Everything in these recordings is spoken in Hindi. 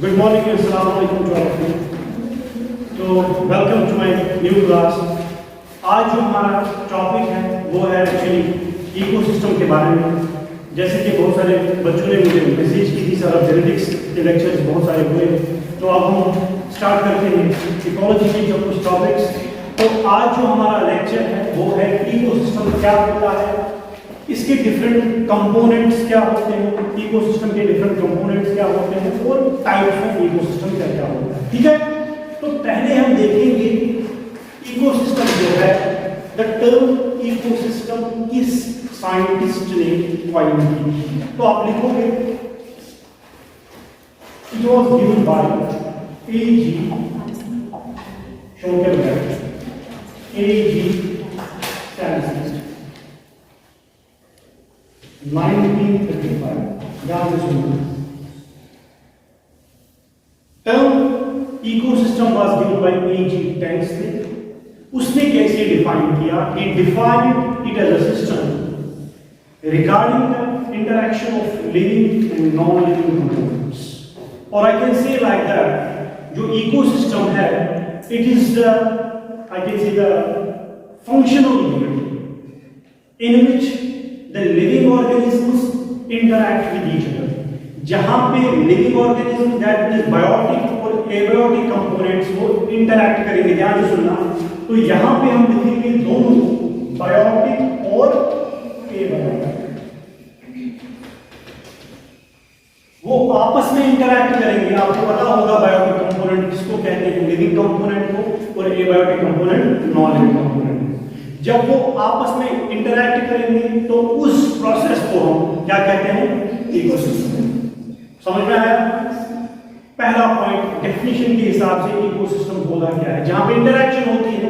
Good morning and assalamu alaikum to all of you. तो welcome to my new class. आज जो हमारा टॉपिक है वो है एक्चुअली इकोसिस्टम के बारे में। जैसे कि बहुत सारे बच्चों ने मुझे मैसेज की थी, सर जेनेटिक्स के लेक्चर्स बहुत सारे हुए, तो अब हम स्टार्ट करते हैं इकोलॉजी के जो कुछ टॉपिक्स। तो आज जो हमारा लेक्चर है वो है इकोसिस्टम क्या होता है, इसके डिफरेंट कंपोनेंट्स क्या होते हैं, इकोसिस्टम के डिफरेंट कंपोनेंट्स क्या होते हैं और टाइप्स ऑफ इकोसिस्टम क्या क्या होता है। ठीक है, तो पहले हम देखेंगे इकोसिस्टम जो है, द टर्म इकोसिस्टम किस साइंटिस्ट ने कॉइन की। तो आप लिखोगे it was given by A G. शोकेलबर्ग, A.G. Stanley, 1935। ध्यान से सुनना। Term ecosystem was given by A.G. Stanley। उसने कैसे डिफाइन किया? He defined it as a system regarding the interaction of living and non-living components। और I can say like that, जो इकोसिस्टम है, it is the, I can say, the functional unit in which the living organisms interact with each other। जहां पे living organisms, that means biotic और abiotic components, वो interact करेंगे। ध्यान से सुनना। तो यहां पे हम लिखेंगे दोनों, biotic और abiotic, वो आपस में इंटरैक्ट करेंगे। आपको पता होगा बायोटिक कंपोनेंट किसको कहते हैं, लिविंग कंपोनेंट को, और abiotic component non living component. जब वो आपस में इंटरैक्ट करेंगे तो उस प्रोसेस को हम क्या कहते हैं, इकोसिस्टम। समझ में आया? पहला पॉइंट, डेफिनेशन के हिसाब से इकोसिस्टम होगा क्या है, जहां पे इंटरैक्शन होती है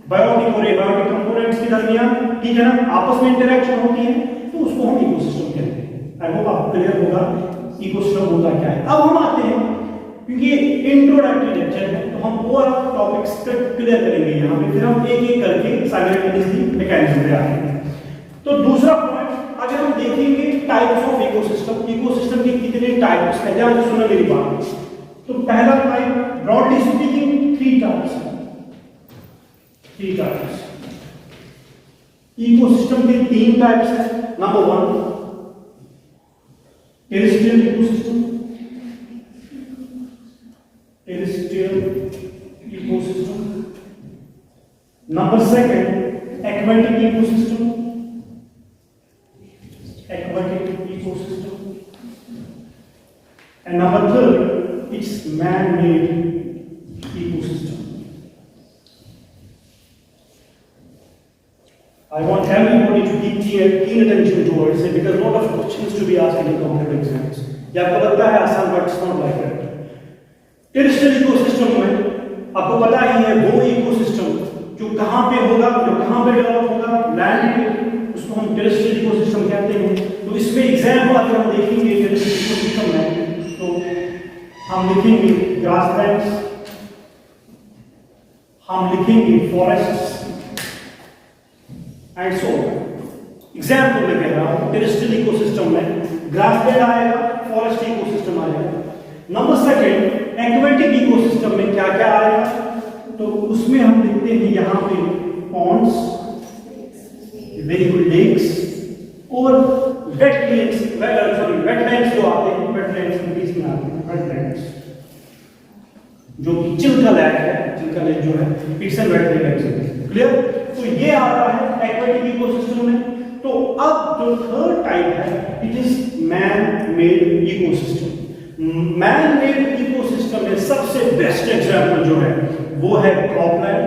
बायोटिक और एबायोटिक कंपोनेंट्स के दरमियान। ठीक है ना, आपस में इंटरैक्शन होती है तो उसको हम इकोसिस्टम कहते हैं। आई होप आपको क्लियर होगा इकोसिस्टम होता क्या है। अब हम आते हैं, क्योंकि ये इंट्रोडक्टरी लेक्चर है तो हम और टॉपिक्स को क्लियर करेंगे यहाँ पे, फिर हम एक एक करके साइमल्टेनियसली मैकेनिज्म पे आएंगे। तो दूसरा पॉइंट, अगर हम देखेंगे टाइप्स ऑफ इकोसिस्टम, इकोसिस्टम के कितने टाइप्स हैं, ध्यान से सुनो मेरी बात। तो पहला टाइप, ब्रॉडली स्पीकिंग, 3 टाइप्स हैं। 3 टाइप्स इकोसिस्टम के 3 टाइप्स हैं। Number 1, terrestrial ecosystem, terrestrial ecosystem. Number 2, aquatic ecosystem, aquatic ecosystem. And number 3, it's man made ecosystem. I want everybody to keep keen attention towards it because lot of questions to be asked in the competitive exams। ये आपको लगता है आसान, but it's not like that। Terrestrial ecosystem में आपको पता ही है वो इकोसिस्टम जो कहाँ पे होगा, जो कहाँ पे डेवलप होगा, लैंड पे, उसको हम टेरेस्ट्रियल इकोसिस्टम कहते हैं। तो इसमें एग्जाम्पल अगर हम देखेंगे टेरेस्ट्रियल इकोसिस्टम में, तो हम लिखेंगे ग्रासलैंड्स, हम लिखेंगे फॉरेस्ट्स एंड सो। एग्जाम्पल में कह रहा हूं, टेरेस्ट्रियल इकोसिस्टम में ग्रासलैंड आएगा, फॉरेस्ट इकोसिस्टम आएगा। नंबर 2, एक्वेटिक इकोसिस्टम में क्या क्या आएगा, तो उसमें हम लिखते हैं यहां पे पॉन्ड्स, वेरी गुड लेक्स, और वेटलैंड्स, वेटलैंड्स जो आते हैं, वेटलैंड्स इंग्लिश में आते हैं, वेटलैंड्स जो कि चिल्का लैंड है, चिल्का लैंड जो है इट्स एन वेटलैंड। क्लियर? तो ये आ रहा है एक्वेटिक इकोसिस्टम में। तो अब जो थर्ड टाइप है, it is man made ecosystem. Man made ecosystem में सबसे बेस्ट एग्जांपल जो है वो है cropland,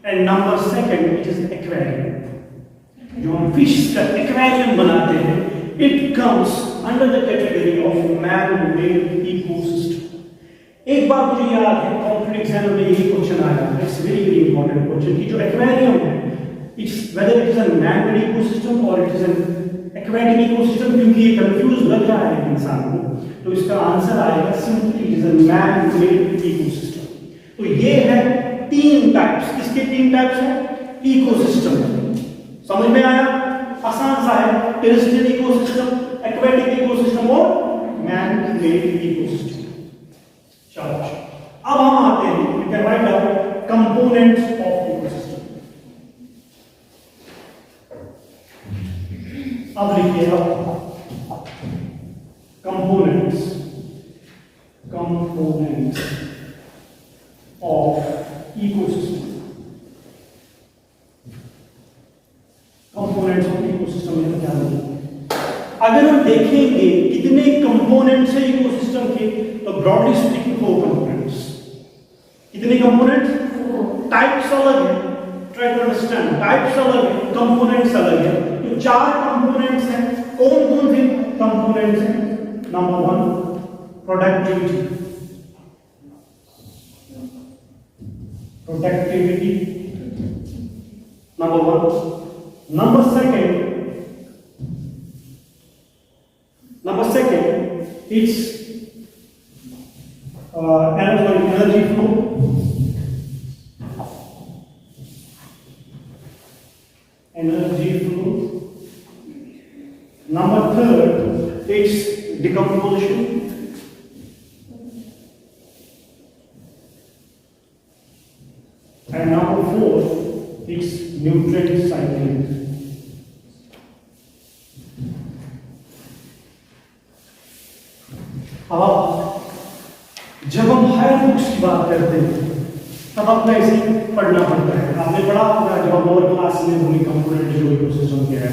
and number 2 it is aquarium. जो हम फिश का एक्वेरियम बनाते हैं, it comes under the category of man made ecosystem. एक बात मुझे याद है, कॉम्पिटिटिव एग्जाम में यही क्वेश्चन आया, it's very very important question, कि जो एक्वेरियम है, it's whether it is a man made ecosystem और it is an aquatic ecosystem, क्योंकि ये कंफ्यूज लग रहा है इंसान को। तो इसका आंसर आएगा simply it is a man made ecosystem. तो ये है 3 टाइप्स। किसके 3 टाइप्स हैं? इकोसिस्टम। समझ में आया? आसान सा है, टेरेस्ट्रियल इकोसिस्टम, एक्वेटिक इकोसिस्टम और मैन मेड इकोसिस्टम। चलो अब हम आते हैं, we can write down components of ecosystem. अब लिखिए आप components of ecosystem. Components of ecosystem में क्या है? अगर हम देखेंगे कितने कंपोनेंट्स हैं इकोसिस्टम के, तो ब्रॉडली स्पीकिंग 4 कंपोनेंट्स। कितने कंपोनेंट्स? टाइप्स अलग है, ट्राई टू अंडरस्टैंड, टाइप्स अलग है, कंपोनेंट्स अलग है। तो 4 कंपोनेंट्स हैं। कौन कौन से कंपोनेंट्स हैं? Number 1 productivity, number 1। Number second, it's energy flow. Number third, it's decomposition. And number 4, it's nutrient cycling. अब जब हम हायर बुक्स की बात करते हैं तब आपको ऐसे पढ़ना पड़ता है। आपने पढ़ा होगा जब हम लोअर क्लास में भूमि कंपोनेंट जो इकोसिस्टम के है,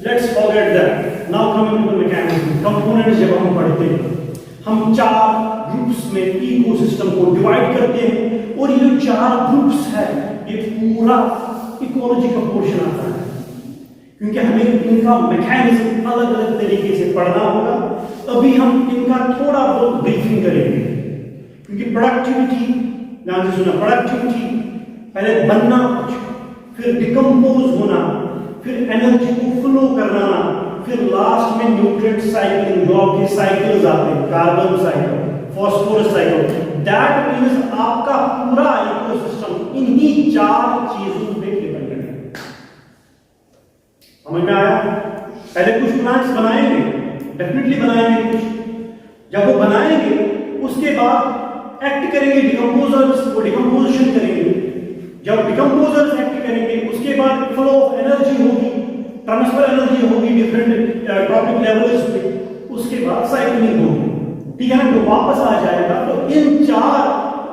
let's forget that. Now coming to the mechanism. Component जब हम पढ़ते हैं, हम 4 ग्रुप्स में इकोसिस्टम को डिवाइड करते हैं, और ये जो 4 ग्रुप्स है ये पूरा इकोलॉजी का पोर्शन आता है, क्योंकि हमें इनका मैकेनिज्म अलग अलग तरीके से पढ़ना होगा। अभी हम इनका थोड़ा बहुत ब्रीफिंग करेंगे, क्योंकि प्रोडक्टिविटी, ध्यान से सुना, प्रोडक्टिविटी पहले बनना कुछ, फिर डिकम्पोज होना, फिर एनर्जी को फ्लो कराना, फिर लास्ट में न्यूट्रिएंट साइकिलिंग, जो आपके साइकिल्स आते हैं, carbon cycle, phosphorus cycle, that means आपका पूरा इकोसिस्टम इन्हीं 4 चीजों पे डिपेंडेंट है। समझ में आया? पहले कुछ प्लांट्स बनाएंगे, डेफिनेटली बनाएंगे कुछ, जब वो बनाएंगे उसके बाद एक्ट करेंगे डिकम्पोजर्स, वो डिकम्पोजिशन करेंगे। जब डिकम्पोजर्स एक्ट करेंगे उसके बाद फ्लो ऑफ एनर्जी होगी, ट्रांसफर एनर्जी होगी डिफरेंट ट्रॉपिक लेवल्स पे, उसके बाद साइक्लिंग होगी, ठीक है ना, तो वापस आ जाएगा। तो इन 4,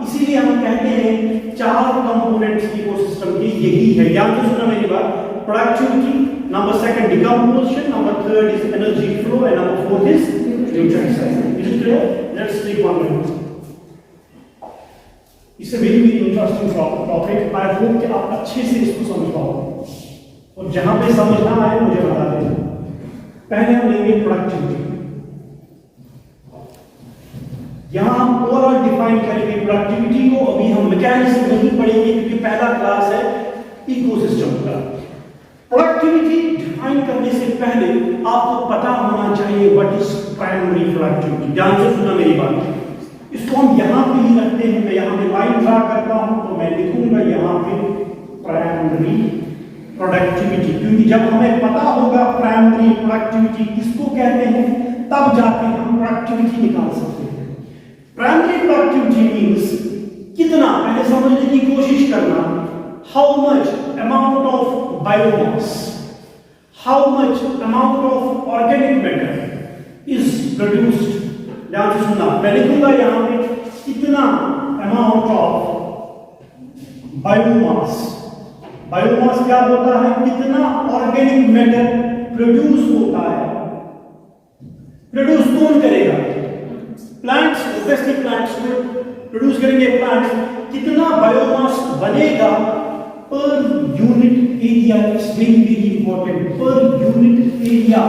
इसीलिए हम कहते हैं 4 कंपोनेंट्स इकोसिस्टम की यही है। याद तो सुना मेरी बात, productivity, number 2 decomposition, number 3 is energy flow, and number 4 is nutrient cycle. Is it clear? Let's take one minute. It's a very interesting topic. I hope कि आप अच्छे से इसको समझ पाओ, और जहां पे समझ ना आए मुझे बता देना। पहले हम लेंगे प्रोडक्टिविटी। यहां हम ओवरऑल डिफाइन करेंगे प्रोडक्टिविटी को। अभी हम मैकेनिज्म नहीं पढ़ेंगे, क्योंकि पहला क्लास है इकोसिस्टम का। प्रोडक्टिविटी डिफाइन करने से पहले आपको पता होना चाहिए व्हाट इज प्राइमरी प्रोडक्टिविटी। ध्यान से सुनना मेरी बात, इसको हम यहां पे ही रखते हैं। मैं यहां पे लाइन ड्रा करता हूं, तो मैं लिखूंगा यहां पे प्राइमरी प्रोडक्टिविटी, क्योंकि जब हमें पता होगा प्राइमरी प्रोडक्टिविटी किसको कहते हैं, तब जाके हम प्रोडक्टिविटी निकाल सकते हैं। प्राइमरी प्रोडक्टिविटी मींस कितना, पहले समझने की कोशिश करना, how much amount of biomass, how much amount of organic matter is produced। ध्यान से सुनना, मैं लिखूंगा यहां पे कितना amount of biomass। बायोमास क्या होता है, कितना ऑर्गेनिक मैटर प्रोड्यूस होता है। प्रोड्यूस कौन करेगा? प्लांट्स, ऑब्वियसली प्लांट्स प्रोड्यूस करेंगे। प्लांट्स, कितना बायोमास बनेगा per unit area, is very very important. Per unit area,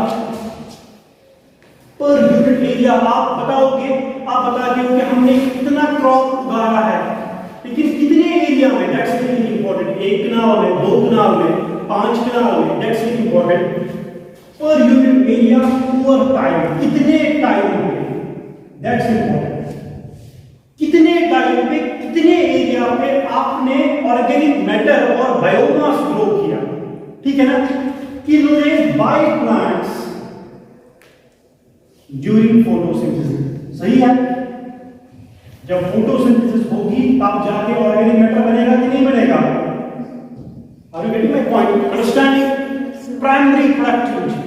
per unit area आप बताओगे, आप बता दोगे कि हमने कितना क्रॉप उगाया है, लेकिन कितने एरिया में, दैट्स वेरी इंपॉर्टेंट। 1 कनाल में, 2 कनाल में, 5 कनाल में, that's very important. Per unit area over time, कितने टाइम पे, दैट्स इंपॉर्टेंट। कितने टाइम पे, कितने एरिया पे आपने ऑर्गेनिक मैटर और बायोमास ग्रो किया, ठीक है ना। कि बाय प्लांट्स ड्यूरिंग फोटोसिंथेसिस। सही है, जब फोटोसिंथेसिस होगी तब जाके ऑर्गेनिक मैटर बनेगा कि नहीं बनेगा? Are you getting my point? Understanding? Primary productivity,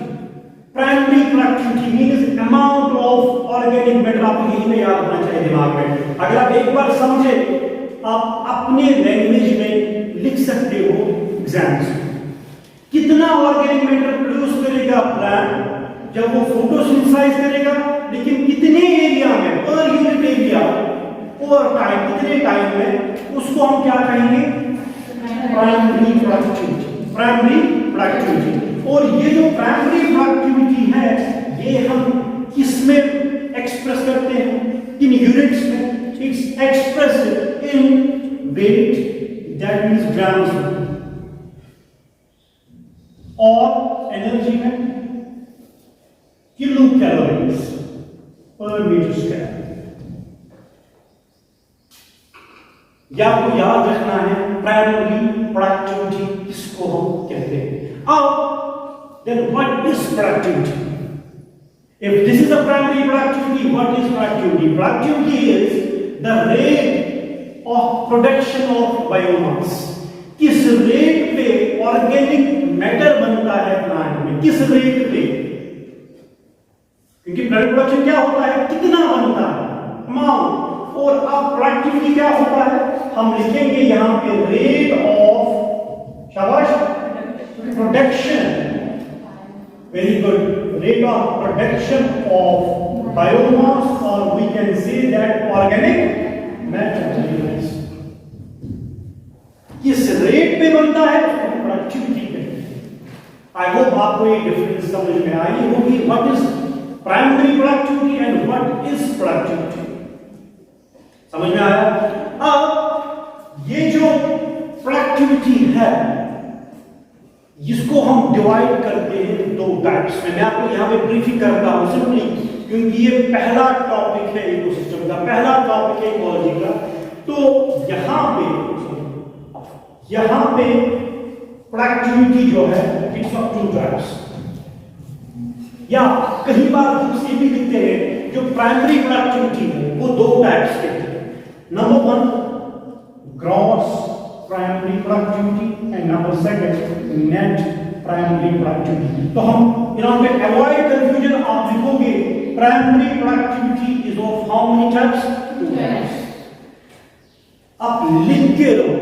primary productivity means amount of organic matter. आपको यही नहीं याद होना चाहिए दिमाग में। अगर आप एक बार समझे, आप अपने लैंग्वेज में लिख सकते हो एग्जाम्स में। कितना ऑर्गेनिक मैटर प्रोड्यूस करेगा प्लांट जब वो फोटोसिंथेसाइज करेगा, लेकिन कितने एरिया में, per unit area, over time, कितने टाइम में, उसको हम क्या कहेंगे? Primary productivity, primary productivity. और ये जो प्राइमरी प्रोडक्टिविटी है, ये हम किस में एक्सप्रेस करते हैं? इन यूनिट्स में। It's expressed in weight, that means grams, और एनर्जी में kilo calories per meter square. या आपको याद रखना है प्राइमरी प्रोडक्टिविटी किसको हम कहते हैं। अब then what is productivity? If this is a primary productivity, what is productivity? Productivity is the rate of production of biomass. किस रेट पे ऑर्गेनिक मैटर बनता है प्लांट में, किस रेट पे? क्योंकि ब्लड प्रोडक्शन क्या होता है? कितना बनता है, अमाउंट। और अब प्रोडक्टिविटी क्या होता है? हम लिखेंगे यहां पे रेट ऑफ, शाबाश, production. Very good. Rate of production of biomass, or we can say that organic matter. किस रेट पे बनता है उसको प्रोडक्टिविटी कहते हैं। आई होप आपको ये डिफरेंस समझ में आई होगी। What is primary productivity and what is productivity? समझ में आया? अब ये जो प्रोडक्टिविटी है, जिसको हम डिवाइड करते हैं दो टाइप्स में। मैं आपको यहां पे ब्रीफिंग करता हूं सिंपली, क्योंकि ये पहला टॉपिक है इकोसिस्टम का, पहला टॉपिक है इकोलॉजी का। तो यहां पे प्रोडक्टिविटी जो है, इट्स ऑफ टू टाइप्स। या कई बार बुक्स ये भी लिखते हैं जो प्राइमरी प्रोडक्टिविटी है वो दो टाइप्स के हैं। Number one, gross primary productivity, and number second, net primary productivity. तो हम यहां पे अवॉइड कंफ्यूजन, आप लिखोगे primary productivity is of how many types? Two types. आप लिख के रहो।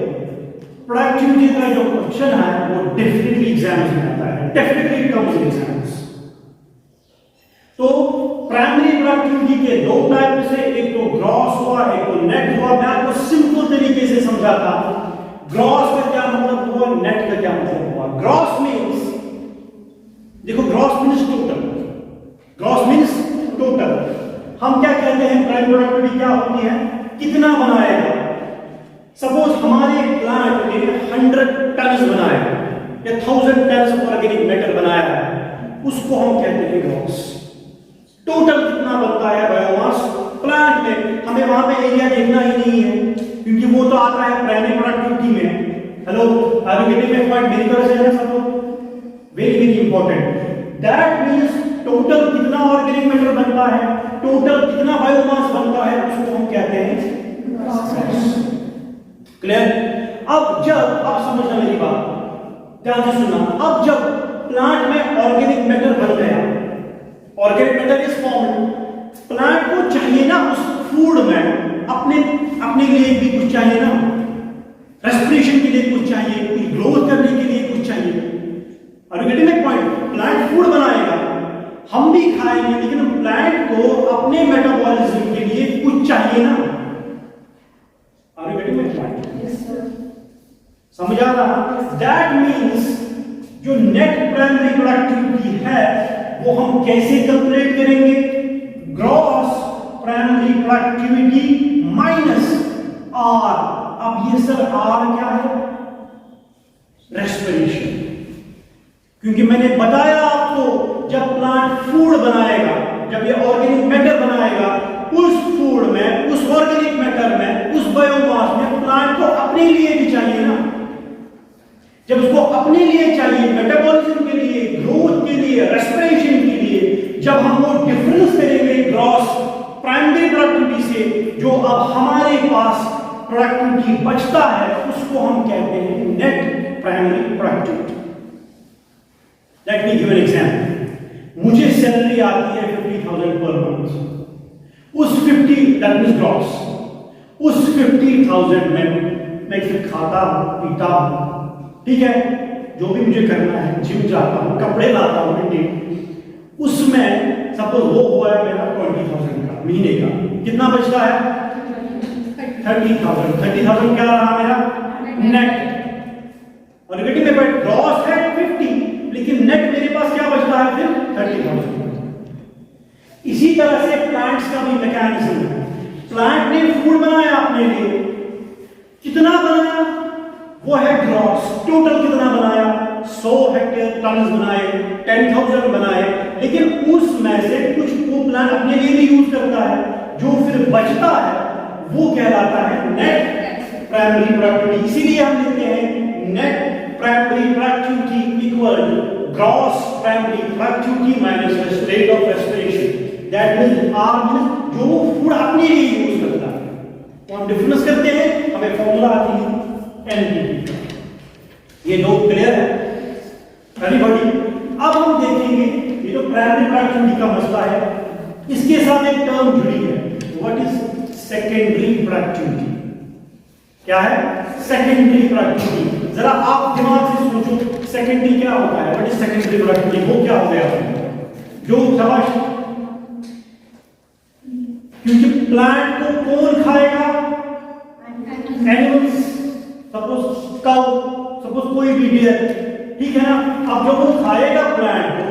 प्रोडक्टिविटी का जो क्वेश्चन है वो डेफिनेटली एग्जाम्स में आता है, डेफिनेटली कम्स इन एग्जाम्स। तो प्राइमरी प्रोडक्टिविटी के दो टाइप से, एक तो ग्रॉस हुआ, एक तो नेट हुआ। मैं आपको सिंपल तरीके से समझाता हूं। ग्रॉस का क्या मतलब हुआ, नेट का क्या मतलब हुआ। ग्रॉस मींस, देखो, gross means total, gross means total. हम क्या कहते हैं, प्राइमरी प्रोडक्टिविटी क्या होती है? कितना बनाएगा। सपोज हमारे प्लांट ने 100 टन बनाया या 1000 टन ऑर्गेनिक मैटर बनाया है, उसको हम कहते हैं ग्रॉस। टोटल कितना बनता है बायोमास प्लांट में, हमें वहां पे एरिया देखना ही नहीं है, क्योंकि वो तो आता है प्राइमरी प्रोडक्टिविटी में। Hello, are you getting my point? मेरी तरफ से है सब लोग? Very very important. That means total कितना ऑर्गेनिक मैटर बनता है, टोटल कितना बायोमास बनता है, उसको हम कहते हैं ग्रॉस। क्लियर? अब जब आप समझना मेरी बात, ध्यान से सुनना। अब जब प्लांट में ऑर्गेनिक मैटर बन गया, organic matter is formed, plant को चाहिए ना उस फूड में अपने लिए भी कुछ चाहिए ना, रेस्पिरेशन के लिए कुछ चाहिए, कुछ ग्रोथ करने के लिए कुछ चाहिए। Are you getting my point? Plant food बनाएगा, हम भी खाएंगे, लेकिन प्लांट को अपने मेटाबॉलिज्म के लिए कुछ चाहिए ना। Are you getting my point? समझ आ रहा? दैट मींस जो नेट प्राइमरी प्रोडक्टिविटी है वो हम कैसे कैलकुलेट करेंगे? Gross primary productivity minus R. अब ये सर आर क्या है? रेस्पिरेशन। क्योंकि मैंने बताया आपको, जब प्लांट फूड बनाएगा, जब ये ऑर्गेनिक मैटर बनाएगा, उस फूड में, उस ऑर्गेनिक मैटर में, उस बायोमास में प्लांट को अपने लिए भी चाहिए ना। जब उसको अपने लिए चाहिए, मेटाबॉलिज्म के लिए, ग्रोथ के लिए, रेस्पिरेशन के लिए, जब हम वो डिफरेंस करेंगे बचता है उसको हम कहते हैं net primary productivity. Let me give an example. मुझे सैलरी आती है 50,000 पर मंथ। उस 50 दैट मींस ग्रॉस, उस 50,000 में मैं फिर खाता हूं, पीता हूं, ठीक है, जो भी मुझे करना है, जिम जाता हूं, कपड़े लाता हूं, उसमें सपोज वो हुआ है मेरा 20,000 का महीने का, कितना बचता है 30,000। 30,000 क्या रहा मेरा नेट। और नेगेटिव में ग्रॉस है 50, लेकिन नेट मेरे पास क्या बचता है फिर 30,000। इसी तरह से प्लांट्स का भी मैकेनिज्म है। प्लांट ने फूड बनाया अपने लिए, कितना बनाया वो है ग्रॉस। टोटल कितना बनाया 100 हेक्टेयर टन्स बनाए, 10,000 बनाए, लेकिन उसमें से कुछ वो प्लांट अपने लिए भी यूज करता है, जो फिर बचता है वो कहलाता है नेट प्राइमरी प्रोडक्टिविटी। इसीलिए हम लिखते हैं net primary productivity equal gross primary productivity minus the rate of respiration. That means R means जो वो फूड अपने लिए यूज करता है। तो हम डिफरेंस करते हैं, हमें फॉर्मूला आती है एनपीवी। ये दो क्लियर है एवरीबॉडी? अब हम देखेंगे ये जो प्राइमरी प्रोडक्टिविटी का मसला है, इसके साथ एक टर्म जुड़ी है, व्हाट इज सेकेंडरी प्रोडक्टिविटी। क्या है सेकेंडरी प्रोडक्टिविटी? जरा आप दिमाग से सोचो सेकेंडरी क्या होता है, व्हाट इज सेकेंडरी प्रोडक्टिविटी? वो क्या हो गया जो शाबाश, क्योंकि प्लांट को कौन खाएगा? एनिमल्स, सपोज काउ, सपोज कोई भी डियर, ठीक है ना। अब जब वो खाएगा प्लांट को,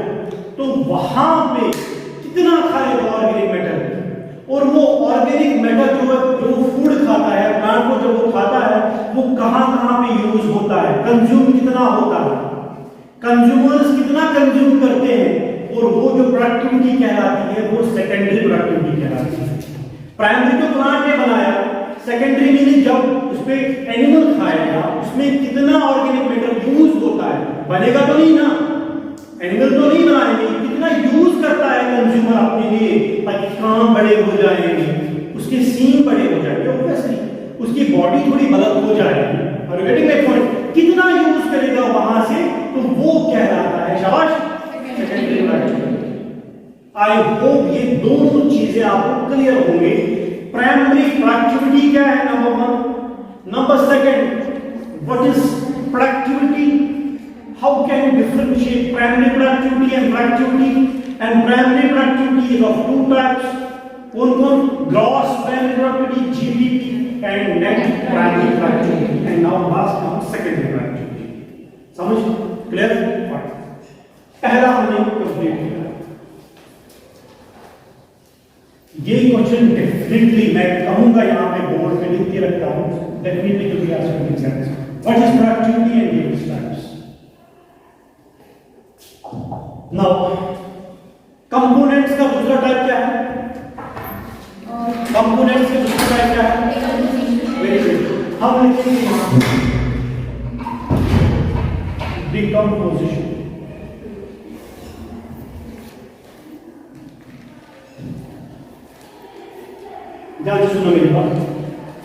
तो वहां पे कितना खाएगा ऑर्गेनिक मैटर, और वो ऑर्गेनिक मैटर जो फूड खाता है प्लांट को, जब वो खाता है वो कहां पे यूज होता है, कंज्यूम कितना होता है, कंज्यूमर्स कितना कंज्यूम करते हैं, और वो जो प्रोडक्टिविटी कहलाती है वो सेकेंडरी प्रोडक्टिविटी कहलाती है। प्राइमरी तो प्लांट ने बनाया, सेकेंडरी मीनिंग जब उस पे एनिमल खाएगा उसमें कितना ऑर्गेनिक मैटर यूज होता है, बनेगा तो नहीं ना, एनिमल तो नहीं बनाएंगे, कितना यूज करता है कंज्यूमर अपने लिए, ताकि काम बड़े हो जाएंगे, उसके सीन बड़े हो जाएंगे, ऑब्वियसली उसकी बॉडी थोड़ी बलद हो जाएगी, और गेटिंग माय पॉइंट, कितना यूज करेगा वहां से, तो वो कहलाता है शाबाश सेकेंडरी प्रोडक्टिविटी। आई होप ये दोनों चीजें आपको क्लियर होंगे। प्राइमरी प्रोडक्टिविटी क्या है number 1, number second what is productivity, how can you differentiate primary productivity and productivity, and primary productivity is of two types, कौन gross primary productivity GDP and net primary productivity, and now last come secondary productivity. समझ क्लियर? पहला हमने कंप्लीट किया। ये क्वेश्चन डेफिनेटली मैं कहूंगा यहां पे बोर्ड पे लिख के रखता हूं, definitely to be asked in exams, what is productivity and gives types. Now components का दूसरा टाइप क्या है? कंपोनेंट्स का दूसरा टाइप क्या है? वेरी गुड, हम लिखेंगे यहां डिकम्पोजिशन। ध्यान से सुनो मेरी बात।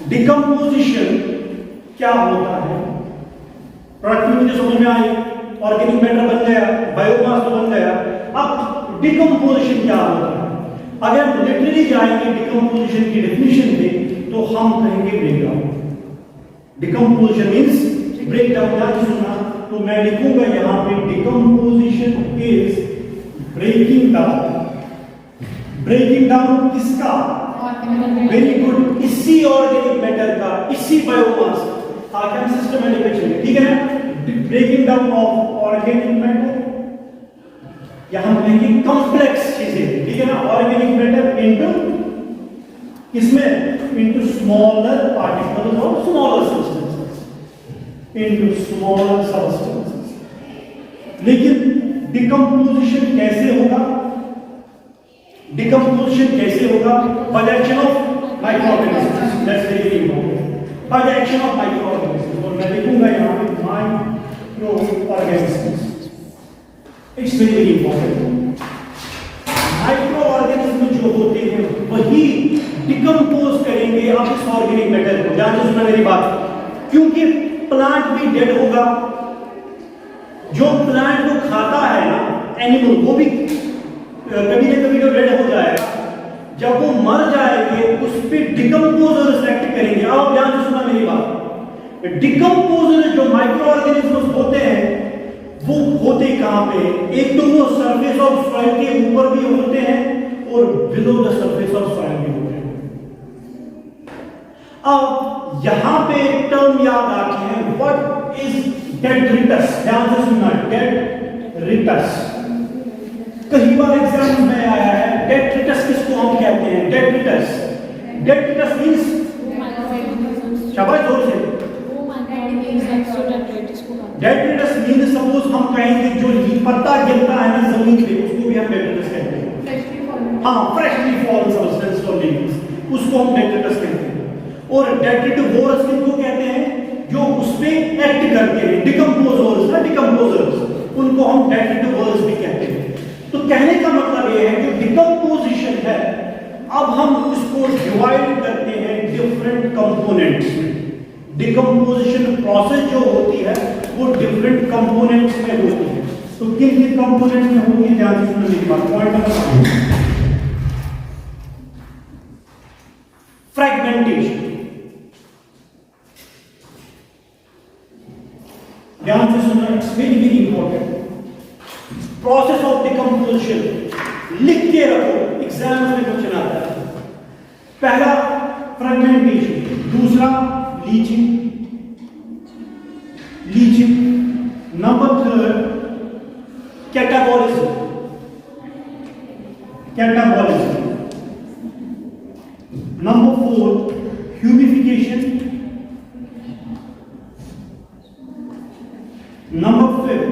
डिकम्पोजिशन क्या होता है? प्रोडक्टिविटी समझ में आई, ऑर्गेनिक मैटर बन गया, बायोमास तो बन गया। अब डिकम्पोजिशन क्या होता है? अगर हम लिटरली जाएंगे डिकम्पोजिशन की डेफिनेशन पे, तो हम कहेंगे ब्रेकडाउन। Decomposition means breakdown. ध्यान से सुनना, तो मैं लिखूंगा यहां पे decomposition is breaking down. Breaking down किसका? वेरी गुड, इसी ऑर्गेनिक मैटर का, इसी बायोमास का। आगे हम सिस्टमैटिक चलेंगे, ठीक है ना। Breaking down of organic matter, या हम कहेंगे कॉम्प्लेक्स चीजें, ठीक है ना। ऑर्गेनिक मैटर इनटू किसमें? इनटू स्मॉलर पार्टिकल्स और smaller substances, into smaller substances. लेकिन डिकम्पोजिशन कैसे होगा? डिकम्पोजिशन कैसे होगा? By the action of microorganisms. That's very important, by the action of microorganisms. और मैं लिखूंगा यहां पे microorganisms. It's very important. Microorganism जो होते हैं वही डिकम्पोज करेंगे अब इस ऑर्गेनिक मैटर को। ध्यान से सुनना मेरी बात। क्योंकि प्लांट भी डेड होगा, जो प्लांट को खाता है ना एनिमल, वो भी कभी ना कभी तो डेड हो जाएगा। जब वो मर जाएंगे उस पर डिकम्पोजर एक्ट करेंगे। आप ध्यान से सुना मेरी बात। डिकम्पोजर जो माइक्रो ऑर्गेनिज्म होते हैं वो होते कहां पे? एक तो वो सरफेस ऑफ सॉइल के ऊपर भी होते हैं और below the surface of soil भी होते हैं। अब यहां पे टर्म याद रखते हैं, व्हाट इज डेट्रिटस। ध्यान से सुनना, डेट्रिटस कई बार एग्जाम में आया है। डेट्रिटस किसको हम कहते हैं? डेट्रिटस मींस, शाबाश जोर से, डेट्रिटस मींस सपोज हम कहेंगे जो पत्ता गिरता है ना जमीन पे, उसको भी हम डेट्रिटस कहते हैं। हाँ, फ्रेशली फॉलन सब्सटेंस और लीव्स, उसको हम डेट्रिटस कहते हैं। और डेट्रिटिवोरस किसको कहते हैं? जो उस पे एक्ट करते हैं, डिकम्पोजर्स ना, डिकम्पोजर्स, उनको हम डेट्रिटिवोरस भी कहते हैं। तो कहने का मतलब ये है कि डिकम्पोजिशन है, अब हम इसको डिवाइड करते हैं डिफरेंट कंपोनेंट्स में। डिकम्पोजिशन प्रोसेस जो होती है वो डिफरेंट कंपोनेंट्स में होती है। तो किन किन कंपोनेंट्स में होती है ध्यान से सुनने की बात। Point number 1, fragmentation. ध्यान से सुनना, it's very very important. Process of decomposition लिख के रखो, एग्जाम में क्वेश्चन आता है। पहला फ्रैगमेंटेशन, दूसरा leaching, number 3 catabolism, number 4 humification, number 5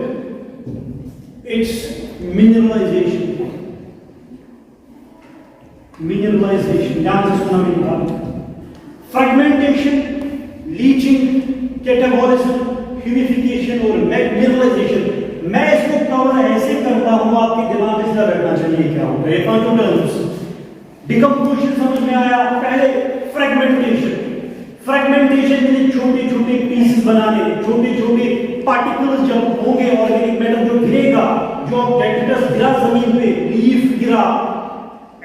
it's mineralization। ध्यान से सुना मेरी बात। फ्रैगमेंटेशन, लीचिंग, कैटाबॉलिज्म, ह्यूमिफिकेशन और मिनरलाइजेशन। मैं इसको कवर ऐसे करता हूं, आपके दिमाग में इसका बैठना चाहिए क्या होता है। ये पांचों टर्म्स, डिकम्पोजिशन समझ में आया। पहले फ्रैगमेंटेशन यानी छोटे छोटे पीसेस बनाने, छोटे छोटे पार्टिकल्स जब होंगे, ऑर्गेनिक मैटर जो गिरेगा, जो डेट्रिटस गिरा जमीन पे, लीफ गिरा,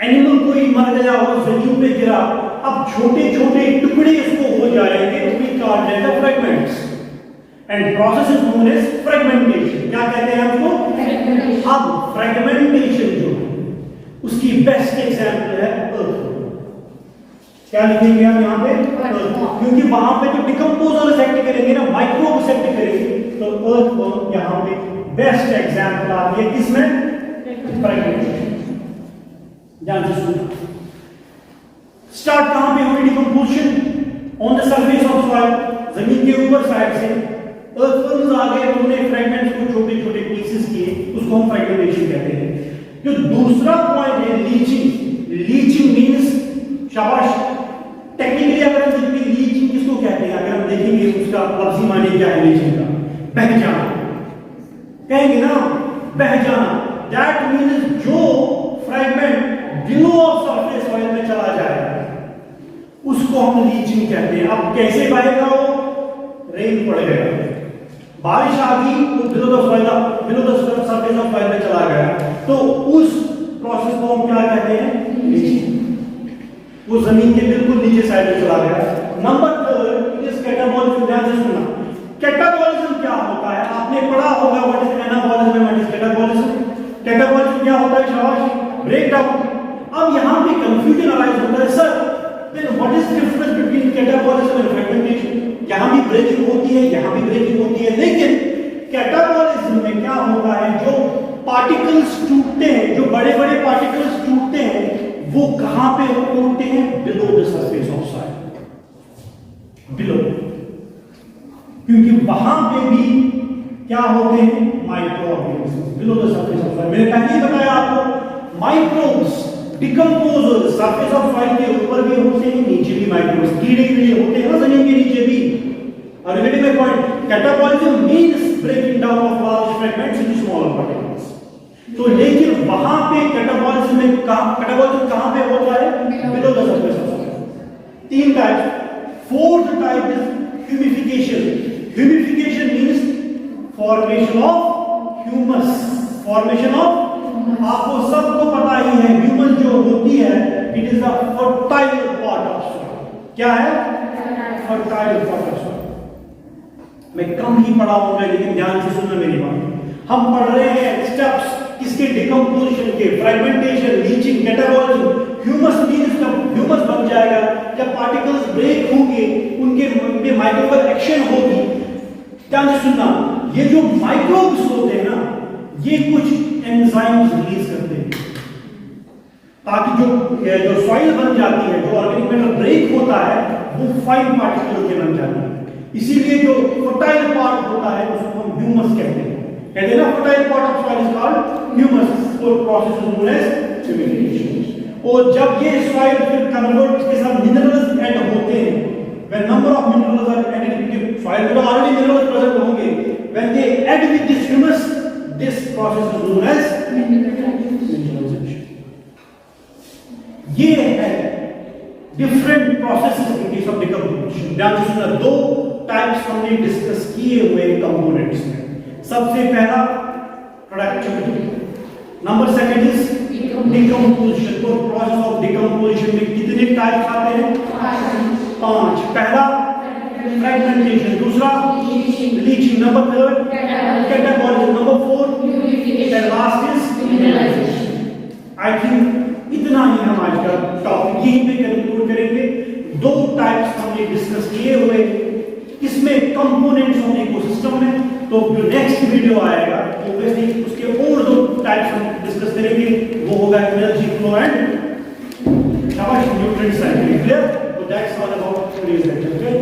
एनिमल कोई मर गया वो जमीन पे गिरा, अब छोटे छोटे टुकड़े इसको हो जाएंगे, we call them the fragments and process is known as fragmentation. क्या कहते हैं हमको? अब फ्रैगमेंटेशन जो उसकी बेस्ट एग्जांपल है अर्थ। क्या लिखेंगे हम यहाँ पे? क्योंकि वहां पे जो डिकम्पोजर्स एक्ट करेंगे ना, माइक्रोब्स एक्ट करेंगे, तो अर्थ यहाँ पे बेस्ट एग्जांपल आ रही है। किसमें? फ्रैगमेंटेशन। ध्यान से सुनो, स्टार्ट कहां पे हुई decomposition? On the surface of soil, जमीन के ऊपर साइड से अर्थवर्म्स आ गए, उन्होंने फ्रैगमेंट्स को छोटे छोटे पीसेस किए, उसको हम फ्रैगमेंटेशन कहते हैं। जो दूसरा पॉइंट है लीचिंग मींस, शाबाश, टेक्निकली अगर हम देखेंगे लीचिंग किसको कहते हैं, अगर हम देखेंगे उसका लफ्जी माने क्या है लीचिंग का? बह जाना, कहेंगे ना बह जाना। दैट मींस जो fragment below of surface soil में चला जाए उसको हम लीचिंग कहते हैं। अब कैसे बहेगा वो? रेन पड़ गया, बारिश आ गई, वो below the surface of soil में चला गया, तो उस प्रोसेस को हम क्या कहते हैं? लीचिंग। वो जमीन के बिल्कुल नीचे साइड में चला गया। Number 3 is catabolism. ध्यान से सुनना, कैटाबॉलिज्म क्या होता है? आपने पढ़ा होगा what is anabolism, what is catabolism. Catabolism क्या होता है? शाबाश, ब्रेक डाउन। अब यहां पे कंफ्यूजन अराइज होता है, sir then what is difference between catabolism and fragmentation? यहां भी ब्रेकिंग होती है, यहां भी ब्रेकिंग होती है, लेकिन कैटाबॉलिज्म में क्या होता है? जो पार्टिकल्स टूटते हैं, जो बड़े बड़े पार्टिकल्स टूटते हैं, वो कहां पे टूटते हैं? Below the surface of soil, below, क्योंकि वहां पे भी क्या होते हैं? Micro organism below the surface of soil. मैंने पहले ही बताया आपको, microbes decomposers surface of soil के ऊपर भी होते हैं, नीचे भी माइक्रोब्स कीड़े होते हैं ना जमीन के नीचे भी। और relative point, catabolism means breaking down of large fragments into smaller particles. तो लेकिन वहां पे कैटाबॉलिज्म में कैटाबॉलिज्म कहां पे होता है? Below the surface of soil. 3 type. Fourth type is humification. Humification means formation of humus, formation of, आपको सबको पता ही है ह्यूमस जो होती है it is the fertile part of soil. क्या है? Fertile part of soil. मैं कम ही पढ़ाऊंगा लेकिन ध्यान से सुनना मेरी बात। हम पढ़ रहे हैं स्टेप्स किसके? डिकम्पोजिशन के, fragmentation, leaching, metabolism. Humus means जब ह्यूमस बन जाएगा, जब पार्टिकल्स ब्रेक होंगे, उनके माइक्रोबियल एक्शन होगी। ध्यान से सुनना, ये जो माइक्रोब्स होते हैं ना, ये कुछ एंजाइम्स रिलीज करते हैं ताकि जो सॉइल बन जाती है, जो ऑर्गेनिक मैटर ब्रेक होता है, वो फाइन पार्टिकल के बन जाती है। इसीलिए जो फर्टाइल पार्ट होता है उसको हम ह्यूमस कहते हैं। कहते हैं ना, fertile part of soil is called humus, और process is known as humification. और जब ये सॉइल फिर कन्वर्ट, इसके साथ मिनरल्स ऐड होते हैं, when number of minerals are added, because soil में already minerals present होंगे, when they add with this humus, this process is known as mineralization। ये है different processes in case of decomposition। ध्यान से सुनना, दो टाइप्स हमने डिस्कस किए हुए कंपोनेंट्स में। सबसे पहला productivity, number second is decomposition. तो प्रोसेस ऑफ डिकम्पोजिशन में कितने टाइप्स आते हैं? 5। पहला फ्रेगमेंटेशन, दूसरा leaching, number third catabolism, number 4 and last is mineralization. I think इतना ही हम आज का टॉपिक यहीं पे कंक्लूड करेंगे। 2 टाइप्स हमने डिस्कस किए हुए इसमें कंपोनेंट्स ऑफ इकोसिस्टम में। तो जो नेक्स्ट वीडियो आएगा ऑब्वियसली उसके और 2 टाइप्स हम डिस्कस करेंगे, वो होगा energy flow and nutrient cycle. Clear? So that's all about today's lecture. Okay?